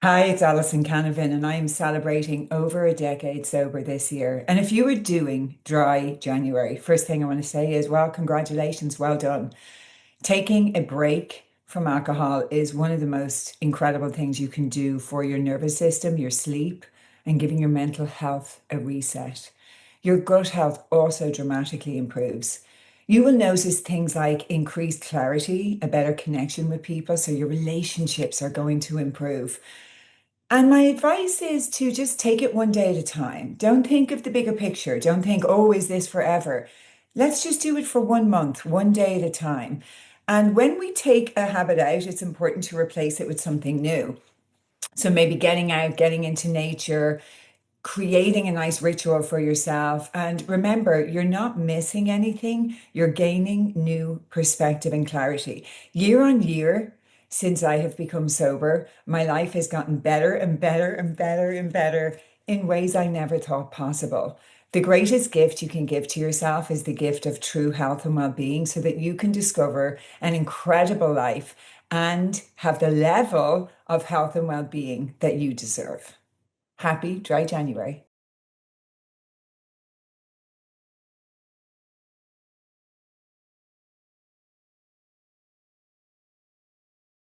Hi, it's Alison Canavan, and I am celebrating over a decade sober this year. And if you were doing dry January, first thing I want to say is, well, congratulations, well done. Taking a break from alcohol is one of the most incredible things you can do for your nervous system, your sleep, and giving your mental health a reset. Your gut health also dramatically improves. You will notice things like increased clarity, a better connection with people, so your relationships are going to improve. And my advice is to just take it one day at a time. Don't think of the bigger picture. Don't think, oh, is this forever? Let's just do it for 1 month, one day at a time. And when we take a habit out, it's important to replace it with something new. So maybe getting out, getting into nature, creating a nice ritual for yourself. And remember, you're not missing anything, you're gaining new perspective and clarity. Year on year, since I have become sober, my life has gotten better and better and better and better in ways I never thought possible. The greatest gift you can give to yourself is the gift of true health and well-being so that you can discover an incredible life and have the level of health and well-being that you deserve. Happy dry January.